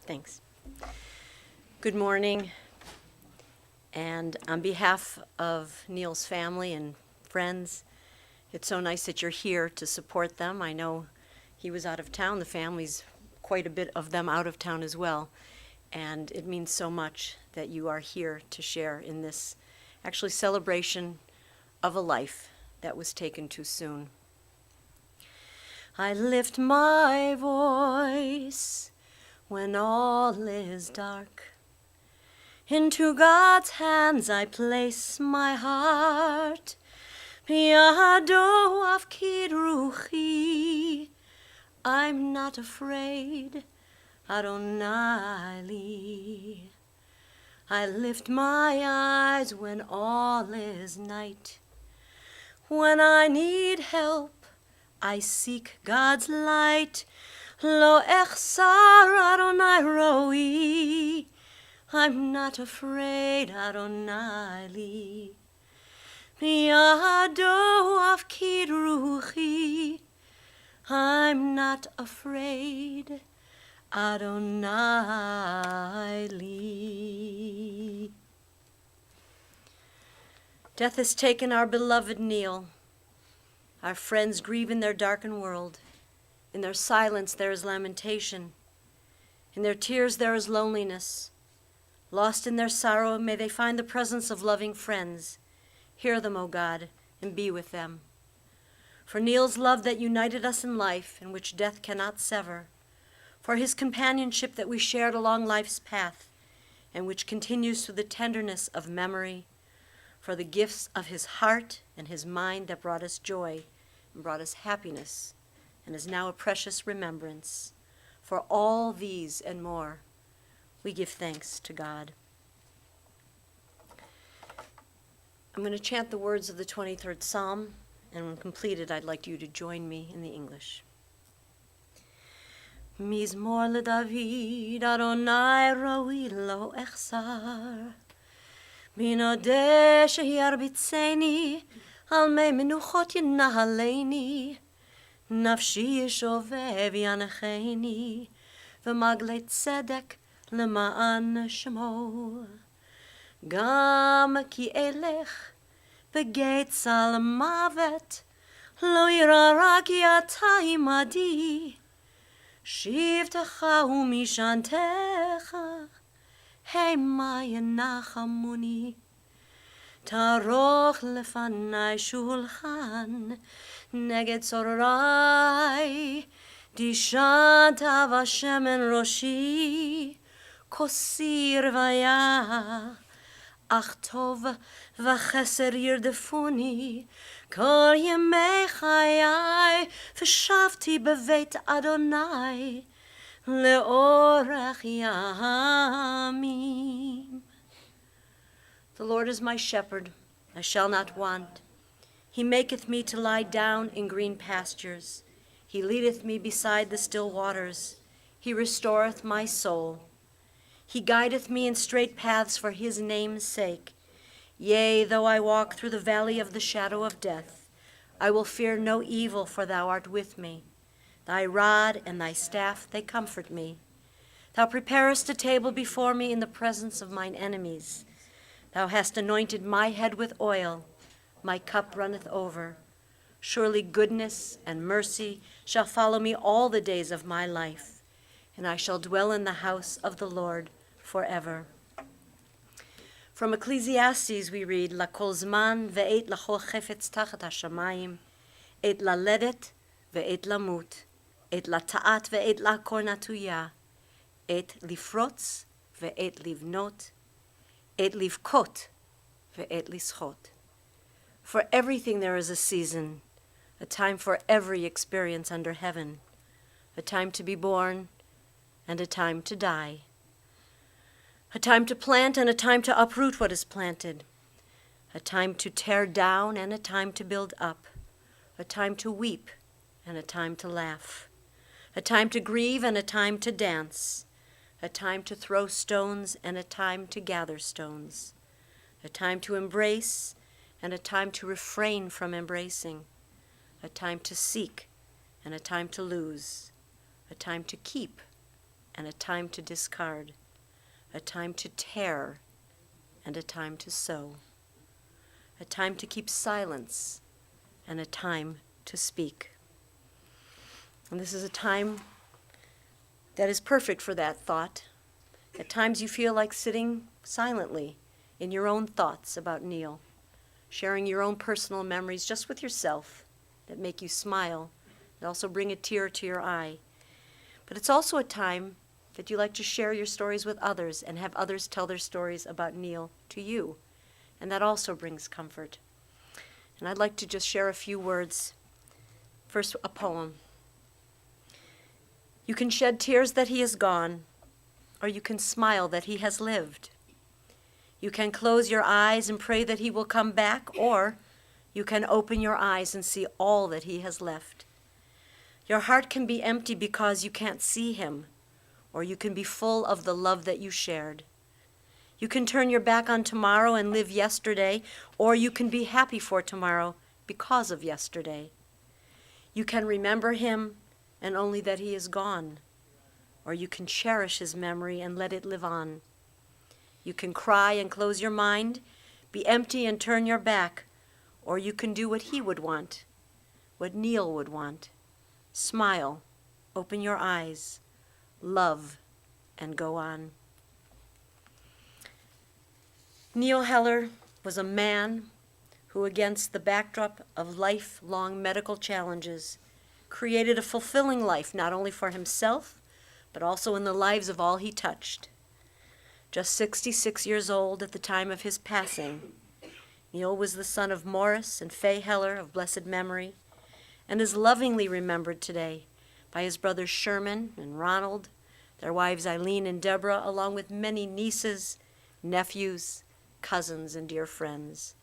Thanks. Good morning. And on behalf of Neil's family and friends, it's so nice that you're here to support them. I know he was out of town. The family's quite a bit of them out of town as well. And it means so much that you are here to share in this actually celebration of a life that was taken too soon. I lift my voice when all is dark. Into God's hands I place my heart. Biyado afkid ruchi. I'm not afraid, Adonai li. I lift my eyes when all is night. When I need help, I seek God's light. Lo echsar Adonai roi. I'm not afraid, Adonai li. Biyado afkid ruchi. I'm not afraid, Adonai li. Death has taken our beloved Neil. Our friends grieve in their darkened world. In their silence there is lamentation. In their tears there is loneliness. Lost in their sorrow, may they find the presence of loving friends. Hear them, O God, and be with them. For Neil's love that united us in life, and which death cannot sever. For his companionship that we shared along life's path, and which continues through the tenderness of memory. For the gifts of his heart and his mind that brought us joy and brought us happiness, and is now a precious remembrance. For all these and more, we give thanks to God. I'm going to chant the words of the 23rd Psalm, and when completed, I'd like you to join me in the English. Mizmor leDavid, Adonai roi lo echsar. Binodeh sheyarbitzeni, al mei menuchot yenahaleni. Nafshi yishovev yanecheni, v'magle tzedek למען שמו. גם כי אלך בגיא צל מוות, לא ירא רע כי אתה עמדי. שבטך ומשענתך, המה ינחמוני. תערוך לפני שולחן נגד צורריי, דשנת ושמן ראשי. כוסי רוויה, אך טוב וחסר ירדפוני, כל ימי חיי, ושבתי בבית אדוני, לאורך ימים. The Lord is my shepherd, I shall not want. He maketh me to lie down in green pastures. He leadeth me beside the still waters. He restoreth my soul. He guideth me in straight paths for his name's sake. Yea, though I walk through the valley of the shadow of death, I will fear no evil, for thou art with me. Thy rod and thy staff, they comfort me. Thou preparest a table before me in the presence of mine enemies. Thou hast anointed my head with oil. My cup runneth over. Surely goodness and mercy shall follow me all the days of my life, and I shall dwell in the house of the Lord forever. From Ecclesiastes we read, Lakol zman ve'et lachol chefetz tachat hashamayim, et laledet ve'et lamut, et lata'at ve'et lakor natuya, et lifrotz ve'et livnot, et livkot ve'et lischot. For everything there is a season, a time for every experience under heaven, a time to be born and a time to die, a time to plant and a time to uproot what is planted, a time to tear down and a time to build up, a time to weep and a time to laugh, a time to grieve and a time to dance, a time to throw stones and a time to gather stones, a time to embrace and a time to refrain from embracing, a time to seek and a time to lose, a time to keep and a time to discard, a time to tear and a time to sow, a time to keep silence and a time to speak. And this is a time that is perfect for that thought. At times you feel like sitting silently in your own thoughts about Neil, sharing your own personal memories just with yourself that make you smile and also bring a tear to your eye. But it's also a time that you like to share your stories with others and have others tell their stories about Neil to you. And that also brings comfort. And I'd like to just share a few words. First, a poem. You can shed tears that he is gone, or you can smile that he has lived. You can close your eyes and pray that he will come back, or you can open your eyes and see all that he has left. Your heart can be empty because you can't see him, or you can be full of the love that you shared. You can turn your back on tomorrow and live yesterday, or you can be happy for tomorrow because of yesterday. You can remember him and only that he is gone, or you can cherish his memory and let it live on. You can cry and close your mind, be empty and turn your back, or you can do what he would want, what Neil would want. Smile, open your eyes, love, and go on. Neil Heller was a man who, against the backdrop of lifelong medical challenges, created a fulfilling life not only for himself, but also in the lives of all he touched. Just 66 years old at the time of his passing, Neil was the son of Morris and Fay Heller of blessed memory, and is lovingly remembered today by his brothers Sherman and Ronald, their wives Eileen and Deborah, along with many nieces, nephews, cousins, and dear friends.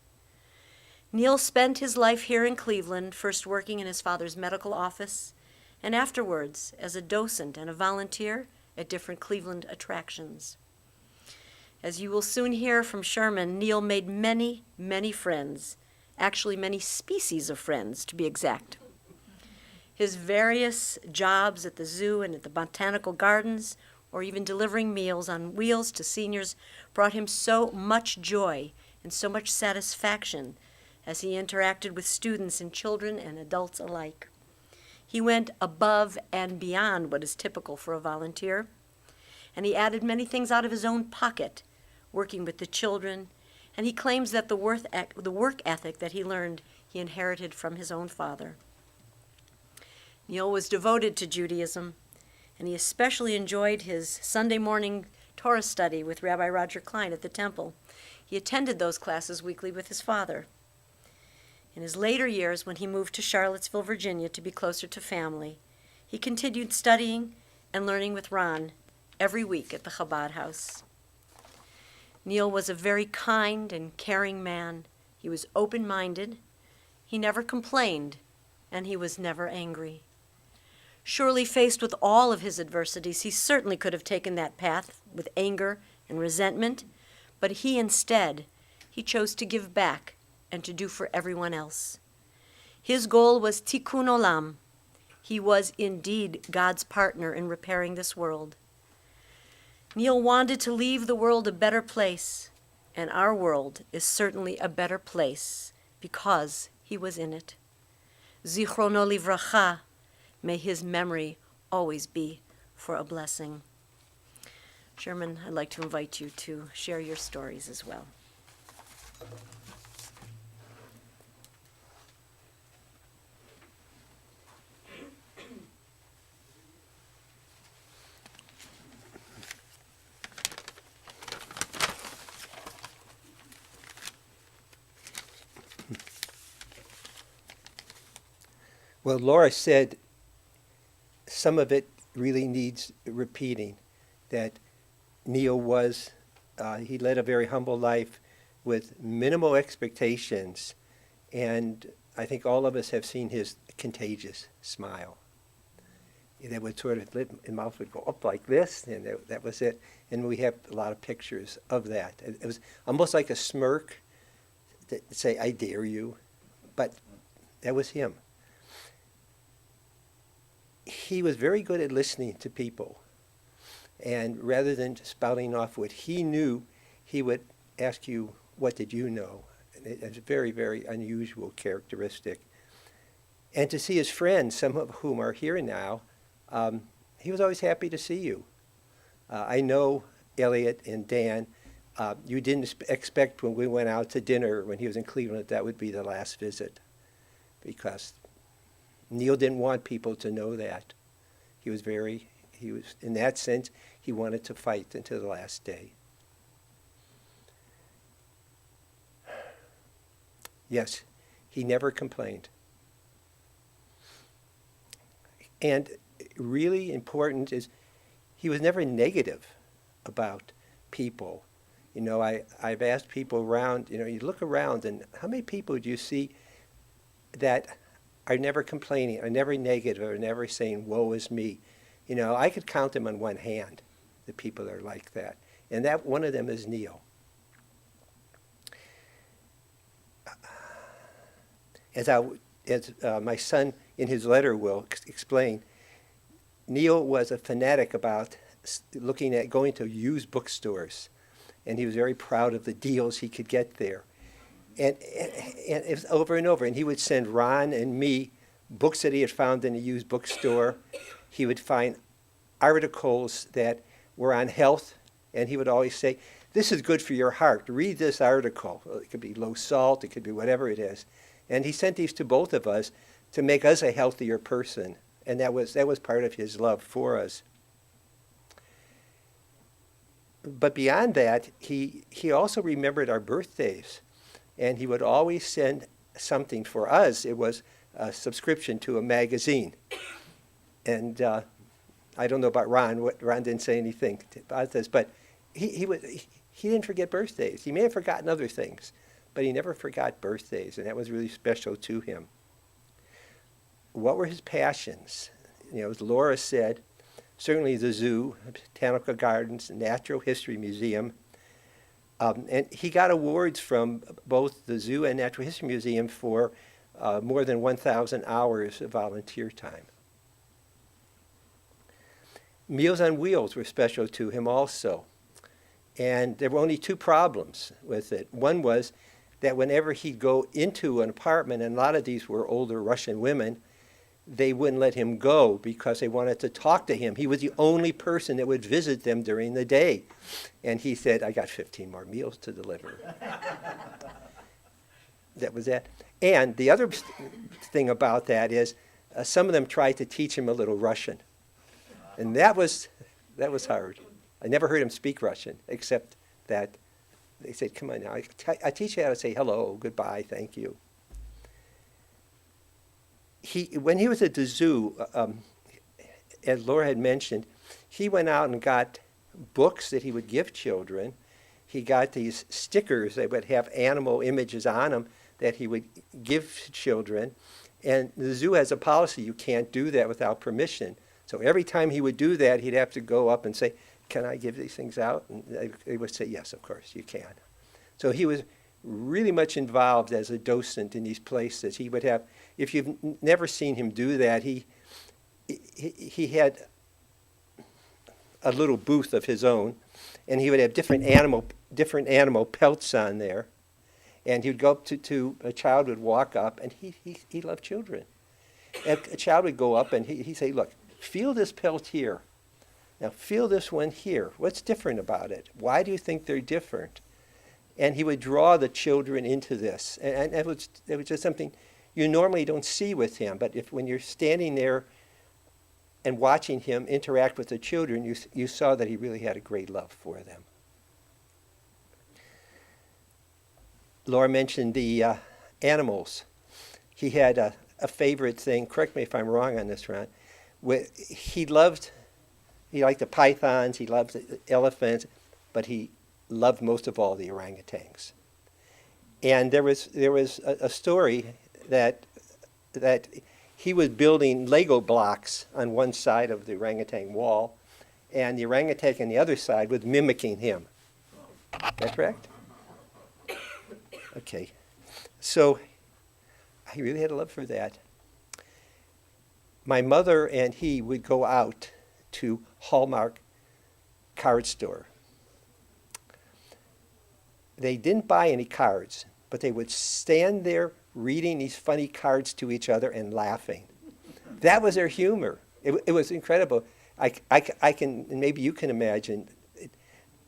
Neil spent his life here in Cleveland, first working in his father's medical office, and afterwards as a docent and a volunteer at different Cleveland attractions. As you will soon hear from Sherman, Neil made many, many friends, actually many species of friends, to be exact. His various jobs at the zoo and at the botanical gardens, or even delivering meals on wheels to seniors, brought him so much joy and so much satisfaction as he interacted with students and children and adults alike. He went above and beyond what is typical for a volunteer, and he added many things out of his own pocket, working with the children, and he claims that the work ethic that he learned he inherited from his own father. Neil was devoted to Judaism, and he especially enjoyed his Sunday morning Torah study with Rabbi Roger Klein at the temple. He attended those classes weekly with his father. In his later years, when he moved to Charlottesville, Virginia, to be closer to family, he continued studying and learning with Ron every week at the Chabad house. Neil was a very kind and caring man. He was open-minded. He never complained, and he was never angry. Surely faced with all of his adversities, he certainly could have taken that path with anger and resentment, but he chose to give back and to do for everyone else. His goal was tikkun olam. He was indeed God's partner in repairing this world. Neil wanted to leave the world a better place, and our world is certainly a better place because he was in it. Zichrono livracha, may his memory always be for a blessing. Sherman, I'd like to invite you to share your stories as well. Well, Laura said some of it really needs repeating, that Neil he led a very humble life with minimal expectations, and I think all of us have seen his contagious smile. That would sort of, his mouth would go up like this, and that was it. And we have a lot of pictures of that. It was almost like a smirk to say, I dare you, but that was him. He was very good at listening to people. And rather than spouting off what he knew, he would ask you, what did you know? And it's a very, very unusual characteristic. And to see his friends, some of whom are here now, he was always happy to see you. I know Elliot and Dan, you didn't expect when we went out to dinner when he was in Cleveland that would be the last visit, because Neil didn't want people to know that. He was in that sense, he wanted to fight until the last day. Yes, he never complained. And really important is he was never negative about people. You know, I've asked people around, you know, you look around and how many people do you see that are never complaining, are never negative, are never saying, woe is me. You know, I could count them on one hand, the people that are like that. And that one of them is Neil. As my son in his letter will explain, Neil was a fanatic about looking at going to used bookstores, and he was very proud of the deals he could get there. And it was over and over, and he would send Ron and me books that he had found in a used bookstore. He would find articles that were on health, and he would always say, this is good for your heart. Read this article. It could be low salt, it could be whatever it is. And he sent these to both of us to make us a healthier person. And that was part of his love for us. But beyond that, he also remembered our birthdays. And he would always send something for us. It was a subscription to a magazine. And I don't know about Ron. Ron didn't say anything about this. But he didn't forget birthdays. He may have forgotten other things, but he never forgot birthdays, and that was really special to him. What were his passions? You know, as Laura said, certainly the zoo, Botanical Gardens, Natural History Museum. And he got awards from both the zoo and Natural History Museum for more than 1,000 hours of volunteer time. Meals on Wheels were special to him also. And there were only two problems with it. One was that whenever he'd go into an apartment, and a lot of these were older Russian women, they wouldn't let him go because they wanted to talk to him. He was the only person that would visit them during the day. And he said, I got 15 more meals to deliver. That was that. And the other thing about that is some of them tried to teach him a little Russian. And that was hard. I never heard him speak Russian, except that they said, come on now, I teach you how to say hello, goodbye, thank you. When he was at the zoo, as Laura had mentioned, he went out and got books that he would give children. He got these stickers that would have animal images on them that he would give to children. And the zoo has a policy, you can't do that without permission. So every time he would do that, he'd have to go up and say, can I give these things out? And they would say, yes, of course, you can. So he was really much involved as a docent in these places. He would have, if you've never seen him do that, he had a little booth of his own, and he would have different animal pelts on there. And he would go up to a child would walk up, and he loved children. And a child would go up, and he'd say, look, feel this pelt here. Now feel this one here. What's different about it? Why do you think they're different? And he would draw the children into this. And it was just something you normally don't see with him. But when you're standing there and watching him interact with the children, you saw that he really had a great love for them. Laura mentioned the animals. He had a favorite thing. Correct me if I'm wrong on this, Ron. He liked the pythons, he loved the elephants, but he loved most of all the orangutans. And there was a story that he was building Lego blocks on one side of the orangutan wall, and the orangutan on the other side was mimicking him. Is that correct? Okay. So I really had a love for that. My mother and he would go out to Hallmark card store. They didn't buy any cards, but they would stand there reading these funny cards to each other and laughing. That was their humor. It was incredible. I can, and maybe you can imagine,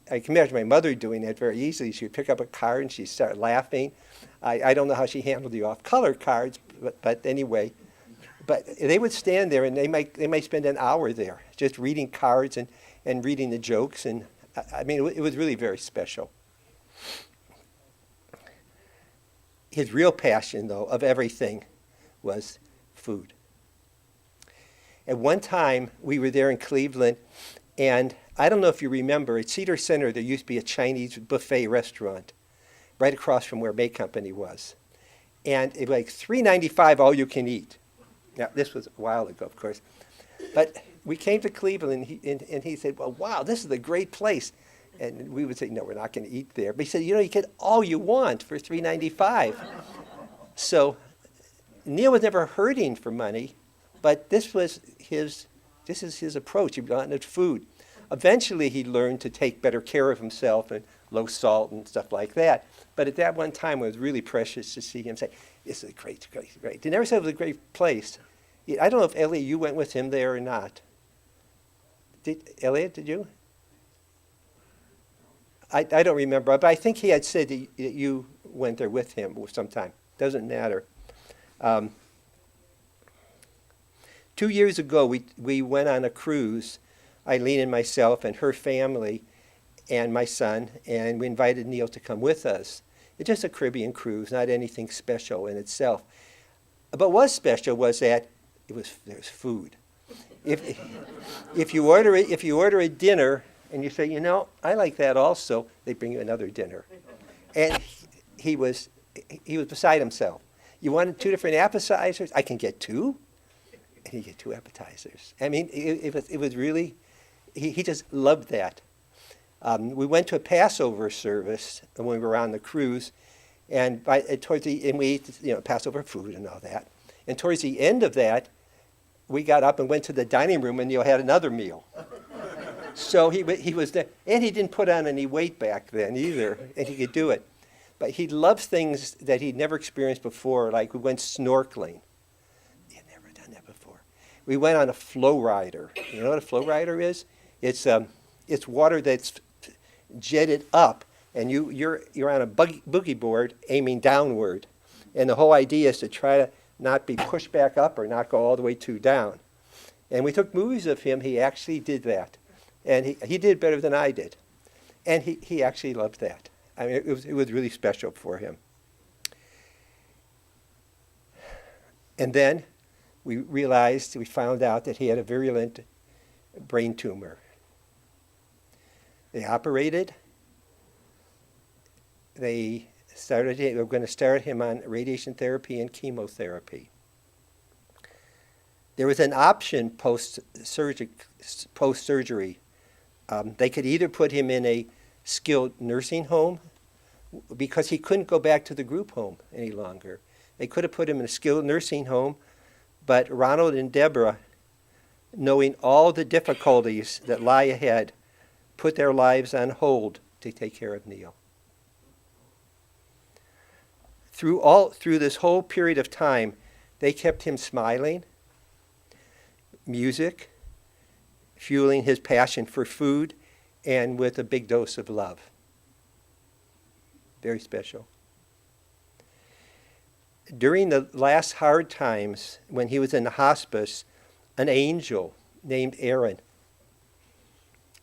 I can imagine my mother doing that very easily. She would pick up a card and she'd start laughing. I don't know how she handled the off-color cards, but anyway. But they would stand there and they might spend an hour there just reading cards and reading the jokes. And I mean, it was really very special. His real passion, though, of everything was food. At one time, we were there in Cleveland, and I don't know if you remember, at Cedar Center, there used to be a Chinese buffet restaurant right across from where May Company was. And it was like $3.95 all you can eat. Now, this was a while ago, of course. But we came to Cleveland, and he said, well, wow, this is a great place. And we would say, no, we're not going to eat there. But he said, you get all you want for $3.95. So Neil was never hurting for money, but this is his approach. He wanted food. Eventually, he learned to take better care of himself and low salt and stuff like that. But at that one time, it was really precious to see him say, this is great, great, great. He never said it was a great place. I don't know if Elliot, you went with him there or not. Elliot, did you? I don't remember, but I think he had said that you went there with him sometime. Doesn't matter. 2 years ago, we went on a cruise, Eileen and myself and her family and my son, and we invited Neil to come with us. It's just a Caribbean cruise, not anything special in itself. But what was special was that there's food. If you order a dinner, and you say, I like that also, they bring you another dinner. And he was beside himself. You wanted 2 different appetizers? I can get 2? And you get 2 appetizers. I mean, it was really, he just loved that. We went to a Passover service when we were on the cruise, and we ate Passover food and all that. And towards the end of that, we got up and went to the dining room, and Neil had another meal. So he was there, and he didn't put on any weight back then either, and he could do it. But he loves things that he'd never experienced before, like we went snorkeling. He had never done that before. We went on a flow rider. You know what a flow rider is? It's water that's jetted up, and you're on a boogie board aiming downward. And the whole idea is to try to not be pushed back up or not go all the way too down. And we took movies of him. He actually did that. And he did better than I did. And he actually loved that. I mean, it was really special for him. And then we found out that he had a virulent brain tumor. They operated. They were going to start him on radiation therapy and chemotherapy. There was an option post-surgery. They could either put him in a skilled nursing home because he couldn't go back to the group home any longer. They could have put him in a skilled nursing home, but Ronald and Deborah, knowing all the difficulties that lie ahead, put their lives on hold to take care of Neil. Through this whole period of time, they kept him smiling, music, fueling his passion for food, and with a big dose of love. Very special. During the last hard times, when he was in the hospice, an angel named Aaron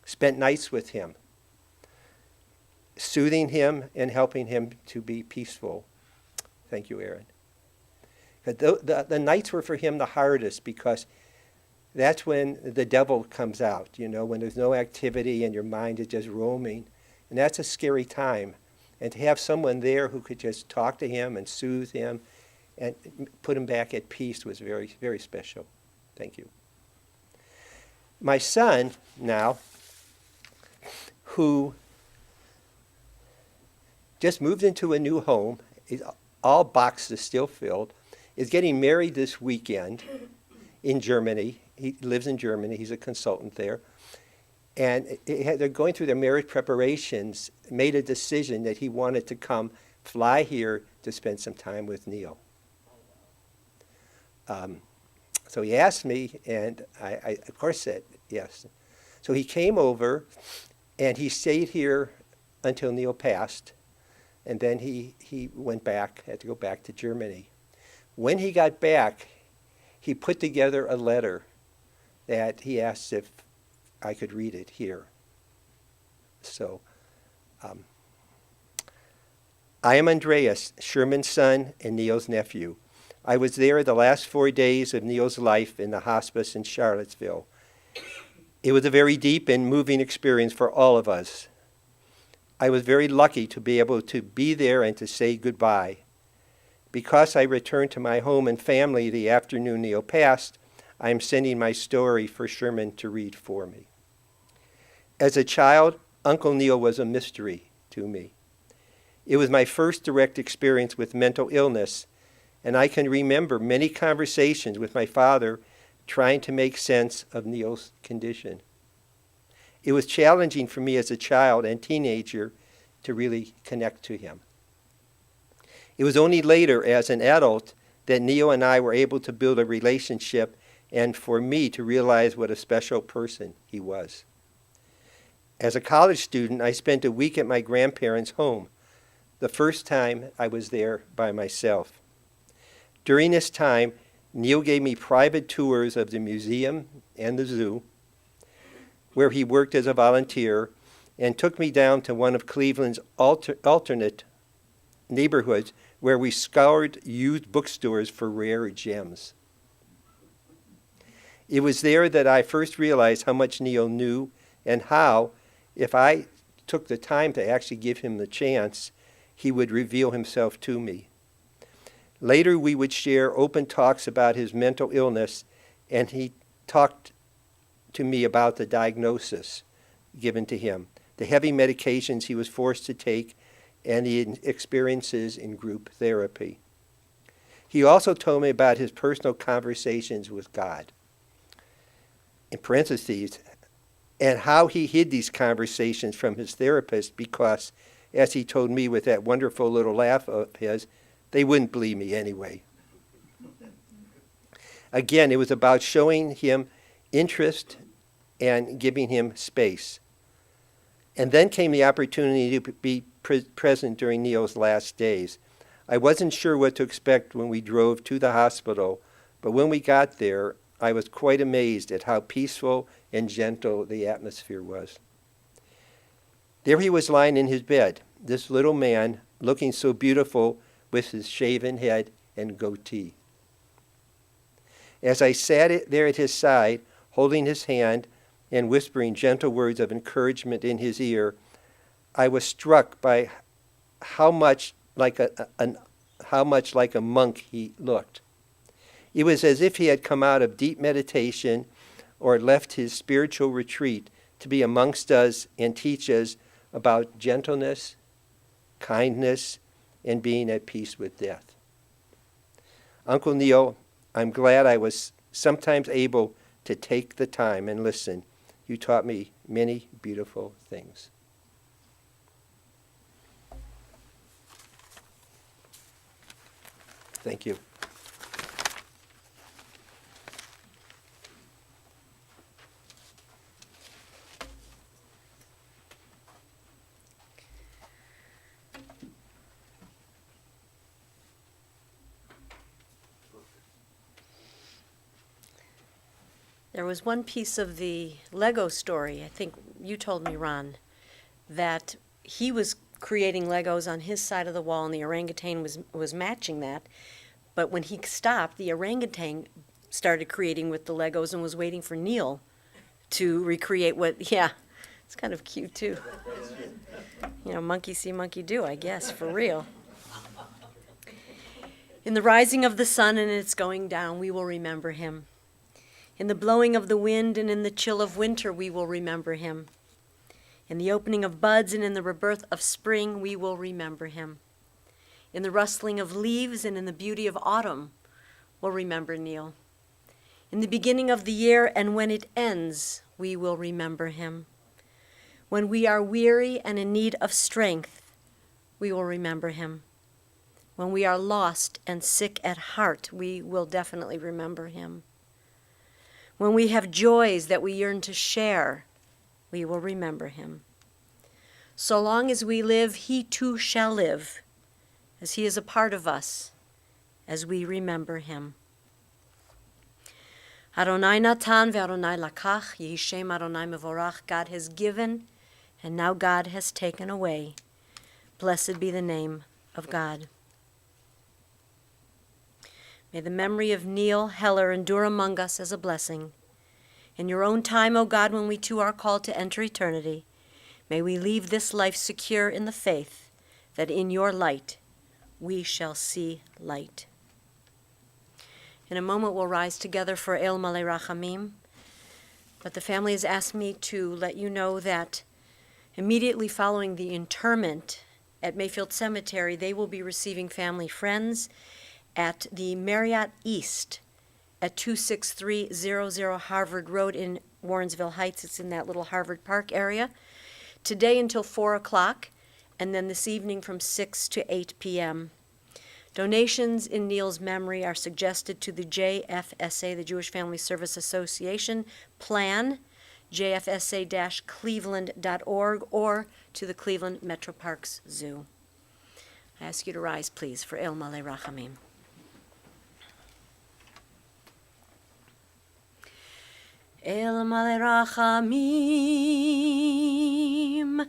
spent nights with him, soothing him and helping him to be peaceful. Thank you, Aaron. But the nights were for him the hardest because that's when the devil comes out, when there's no activity and your mind is just roaming. And that's a scary time. And to have someone there who could just talk to him and soothe him and put him back at peace was very, very special. Thank you. My son now, who just moved into a new home, all boxes still filled, is getting married this weekend in Germany. He lives in Germany. He's a consultant there. And they're going through their marriage preparations, made a decision that he wanted to come fly here to spend some time with Neil. So he asked me, and I of course said yes. So he came over, and he stayed here until Neil passed, and then he went back, had to go back to Germany. When he got back, he put together a letter that he asked if I could read it here. So, I am Andreas, Sherman's son and Neil's nephew. I was there the last 4 days of Neil's life in the hospice in Charlottesville. It was a very deep and moving experience for all of us. I was very lucky to be able to be there and to say goodbye. Because I returned to my home and family the afternoon Neil passed, I am sending my story for Sherman to read for me. As a child, Uncle Neil was a mystery to me. It was my first direct experience with mental illness, and I can remember many conversations with my father trying to make sense of Neil's condition. It was challenging for me as a child and teenager to really connect to him. It was only later, as an adult, that Neil and I were able to build a relationship and for me to realize what a special person he was. As a college student, I spent a week at my grandparents' home, the first time I was there by myself. During this time, Neil gave me private tours of the museum and the zoo, where he worked as a volunteer, and took me down to one of Cleveland's alternate neighborhoods where we scoured used bookstores for rare gems. It was there that I first realized how much Neil knew and how, if I took the time to actually give him the chance, he would reveal himself to me. Later, we would share open talks about his mental illness, and he talked to me about the diagnosis given to him, the heavy medications he was forced to take, and the experiences in group therapy. He also told me about his personal conversations with God, in parentheses, and how he hid these conversations from his therapist because, as he told me with that wonderful little laugh of his, they wouldn't believe me anyway. Again, it was about showing him interest and giving him space. And then came the opportunity to be present during Neil's last days. I wasn't sure what to expect when we drove to the hospital, but when we got there, I was quite amazed at how peaceful and gentle the atmosphere was. There he was lying in his bed, this little man looking so beautiful with his shaven head and goatee. As I sat there at his side, holding his hand and whispering gentle words of encouragement in his ear, I was struck by how much like a monk he looked. It was as if he had come out of deep meditation or left his spiritual retreat to be amongst us and teach us about gentleness, kindness, and being at peace with death. Uncle Neil, I'm glad I was sometimes able to take the time and listen. You taught me many beautiful things. Thank you. There was one piece of the Lego story, I think you told me, Ron, that he was creating Legos on his side of the wall and the orangutan was matching that. But when he stopped, the orangutan started creating with the Legos and was waiting for Neil to recreate what, yeah, it's kind of cute too. You know, monkey see, monkey do, I guess, for real. In the rising of the sun and its going down, we will remember him. In the blowing of the wind and in the chill of winter, we will remember him. In the opening of buds and in the rebirth of spring, we will remember him. In the rustling of leaves and in the beauty of autumn, we'll remember Neil. In the beginning of the year and when it ends, we will remember him. When we are weary and in need of strength, we will remember him. When we are lost and sick at heart, we will definitely remember him. When we have joys that we yearn to share, we will remember him. So long as we live, he too shall live, as he is a part of us, as we remember him. Adonai natan ve'Adonai lakach, Yehi Shem Adonai mevorach. God has given, and now God has taken away. Blessed be the name of God. May the memory of Neil Heller endure among us as a blessing. In your own time, O God, when we too are called to enter eternity, may we leave this life secure in the faith that in your light we shall see light. In a moment, we'll rise together for El Malei Rachamim, but the family has asked me to let you know that immediately following the interment at Mayfield Cemetery, they will be receiving family friends at the Marriott East at 26300 Harvard Road in Warrensville Heights. It's in that little Harvard Park area. Today until 4 o'clock, and then this evening from 6 to 8 p.m. Donations in Neil's memory are suggested to the JFSA, the Jewish Family Service Association plan, jfsa-cleveland.org, or to the Cleveland Metro Parks Zoo. I ask you to rise, please, for El Malei Rachamim. El Malei Rachamim,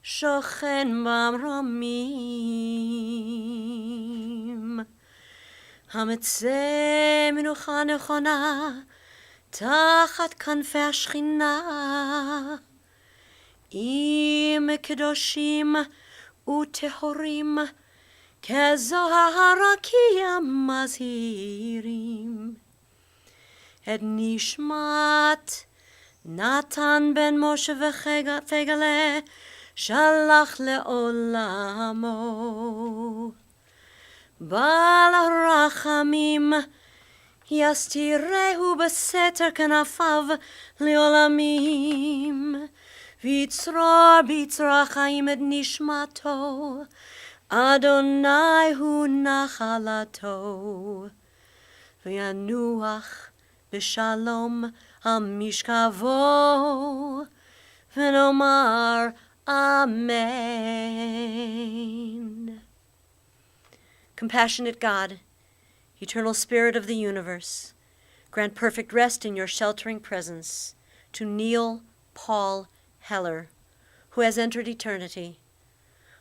shochen במרומים, המצא מנוחה נכונה תחת כנפי השכינה, עם קדושים וטהורים כזוהר הרקיע מזהירים. את נשמת נתן בן משה ופגלה שלח לעולמו. בעל הרחמים יסתירהו בסתר כנפיו לעולמים, ויצרור ביצרה חיים את נשמתו, אדוני הוא נחלתו, וינוח בשלום על משכבו, ונאמר Amen. Compassionate God, eternal Spirit of the universe, grant perfect rest in your sheltering presence to Neil Paul Heller, who has entered eternity.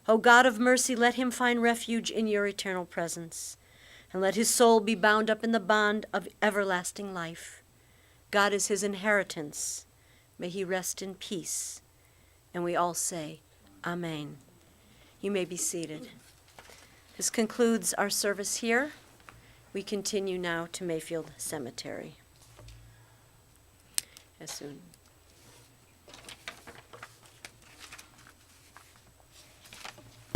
O God of mercy, let him find refuge in your eternal presence, and let his soul be bound up in the bond of everlasting life. God is his inheritance. May he rest in peace. And we all say, Amen. You may be seated. This concludes our service here. We continue now to Mayfield Cemetery. As soon.